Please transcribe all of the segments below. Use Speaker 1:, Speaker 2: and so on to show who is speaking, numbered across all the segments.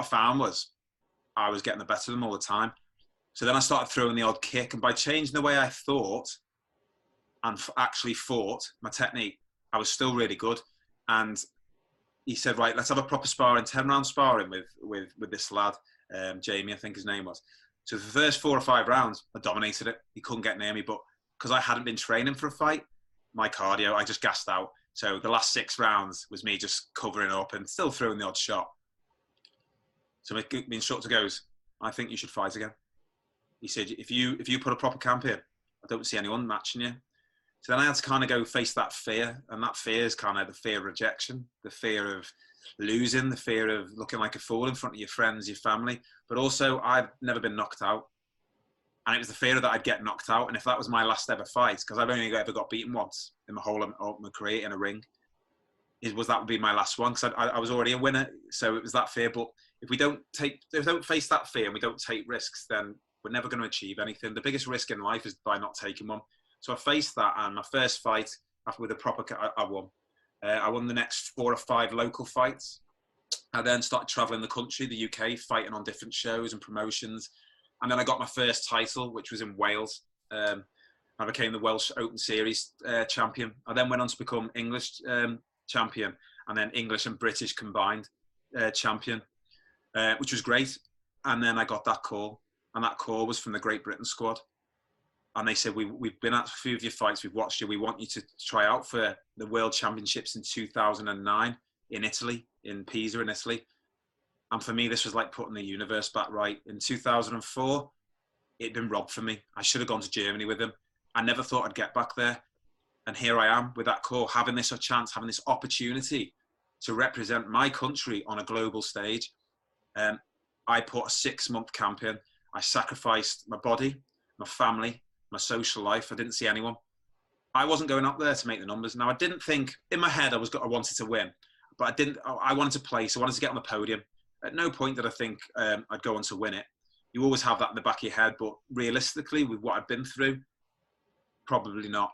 Speaker 1: I found was I was getting the better of them all the time. So then I started throwing the odd kick, and by changing the way I thought and actually fought, my technique, I was still really good. And he said, right, let's have a proper sparring, 10-round sparring with this lad, Jamie, I think his name was. So the first 4 or 5 rounds, I dominated it. He couldn't get near me, but because I hadn't been training for a fight, my cardio, I just gassed out. So the last 6 rounds was me just covering up and still throwing the odd shot. So my instructor goes, I think you should fight again. He said, if you put a proper camp in, I don't see anyone matching you. So then I had to kind of go face that fear. And that fear is kind of the fear of rejection, the fear of losing, the fear of looking like a fool in front of your friends, your family. But also, I've never been knocked out. And it was the fear that I'd get knocked out. And if that was my last ever fight, because I've only ever got beaten once in my whole of my career in a ring, that would be my last one, because I was already a winner. So it was that fear. But if we don't face that fear and we don't take risks, then we're never going to achieve anything. The biggest risk in life is by not taking one. So I faced that, and my first fight, after with a proper, I won. I won the next 4 or 5 local fights. I then started traveling the country, the UK, fighting on different shows and promotions. And then I got my first title, which was in Wales. I became the Welsh Open Series champion. I then went on to become English champion, and then English and British combined champion, which was great. And then I got that call, and that call was from the Great Britain squad. And they said, we've been at a few of your fights, we've watched you, we want you to try out for the World Championships in 2009 in Italy, in Pisa in Italy. And for me, this was like putting the universe back right. In 2004, it'd been robbed from me. I should have gone to Germany with them. I never thought I'd get back there. And here I am with that call, having this chance, having this opportunity to represent my country on a global stage. I put a 6-month camp in. I sacrificed my body, my family, my social life. I didn't see anyone. I wasn't going up there to make the numbers. Now, I didn't think, in my head, I wanted to win, but I wanted to place. I wanted to get on the podium. At no point did I think I'd go on to win it. You always have that in the back of your head, but realistically, with what I'd been through, probably not.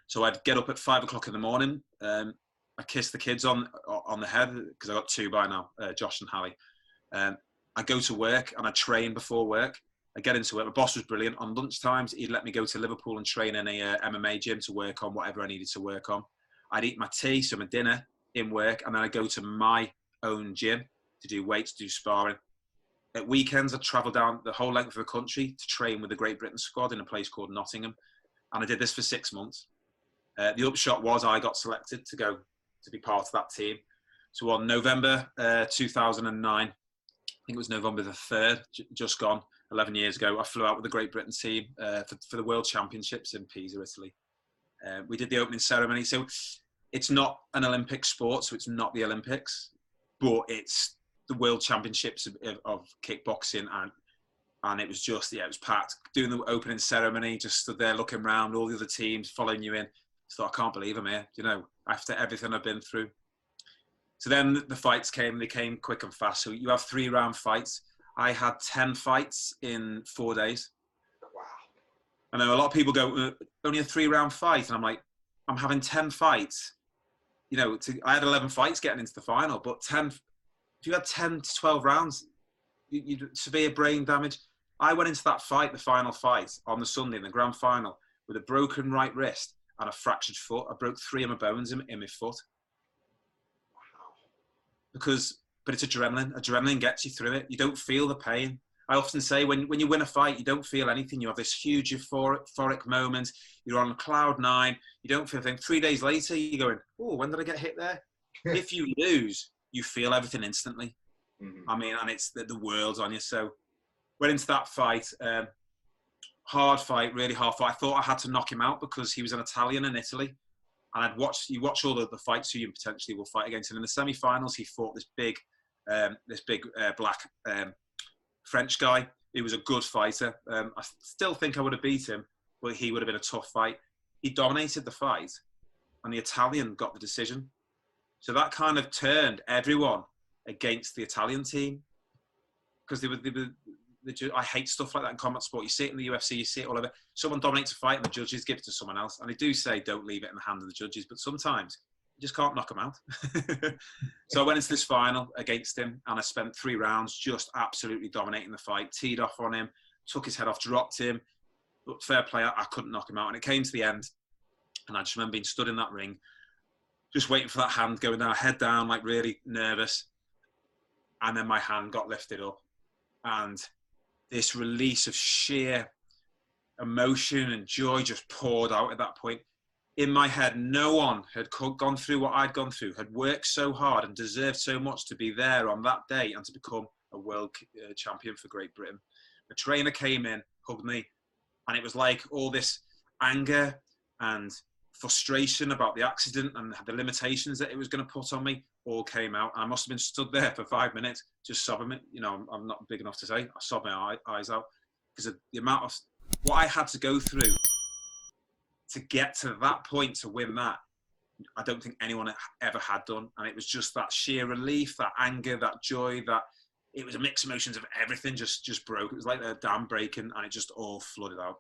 Speaker 1: So I'd get up at 5 o'clock in the morning. I kissed the kids on the head, because I got 2 by now, Josh and Hallie. I go to work and I train before work. I get into it. My boss was brilliant. On lunchtimes, he'd let me go to Liverpool and train in a MMA gym to work on whatever I needed to work on. I'd eat my tea, so my dinner in work, and then I'd go to my own gym to do weights, do sparring. At weekends, I'd travel down the whole length of the country to train with the Great Britain squad in a place called Nottingham. And I did this for 6 months. The upshot was I got selected to be part of that team. So on November 2009, I think it was November the 3rd, just gone, 11 years ago, I flew out with the Great Britain team for the World Championships in Pisa, Italy. We did the opening ceremony. So it's not an Olympic sport, so it's not the Olympics, but it's the World Championships of kickboxing. And it was just, it was packed. Doing the opening ceremony, just stood there looking around, all the other teams following you in. So I can't believe I'm here, after everything I've been through. So then the fights came, they came quick and fast. So you have 3-round fights. I had 10 fights in 4 days.
Speaker 2: Wow.
Speaker 1: I know a lot of people go, only a 3-round fight. And I'm like, I'm having 10 fights. I had 11 fights getting into the final, but 10, if you had 10 to 12 rounds, you'd severe brain damage. I went into that fight, the final fight, on the Sunday in the grand final, with a broken right wrist and a fractured foot. I broke 3 of my bones in my foot. But it's adrenaline. Adrenaline gets you through it. You don't feel the pain. I often say when you win a fight, you don't feel anything. You have this huge euphoric moment. You're on cloud 9. You don't feel a thing. 3 days later, you're going, oh, when did I get hit there? If you lose, you feel everything instantly. Mm-hmm. I mean, and it's the world's on you. So went into that fight. Hard fight, really hard fight. I thought I had to knock him out because he was an Italian in Italy. And you watch all of the fights who you potentially will fight against. And in the semi-finals, he fought this big black French guy. He was a good fighter. I still think I would have beat him, but he would have been a tough fight. He dominated the fight, and the Italian got the decision. So that kind of turned everyone against the Italian team, because I hate stuff like that in combat sport. You see it in the UFC, you see it all over. Someone dominates a fight and the judges give it to someone else. And they do say don't leave it in the hand of the judges, but sometimes you just can't knock him out. So I went into this final against him, and I spent 3 rounds just absolutely dominating the fight. Teed off on him, took his head off, dropped him. But fair play, I couldn't knock him out. And it came to the end, and I just remember being stood in that ring, just waiting for that hand going down, head down, like really nervous. And then my hand got lifted up, and this release of sheer emotion and joy just poured out at that point. In my head, no one had gone through what I'd gone through, had worked so hard and deserved so much to be there on that day and to become a world champion for Great Britain. A trainer came in, hugged me, and it was like all this anger and frustration about the accident and the limitations that it was going to put on me all came out. I must have been stood there for 5 minutes just sobbing. You know, I'm not big enough to say. I sobbed my eyes out because of the amount of what I had to go through to get to that point to win that. I don't think anyone ever had done. And it was just that sheer relief, that anger, that joy, that it was a mixed emotions of everything just broke. It was like a dam breaking, and it just all flooded out.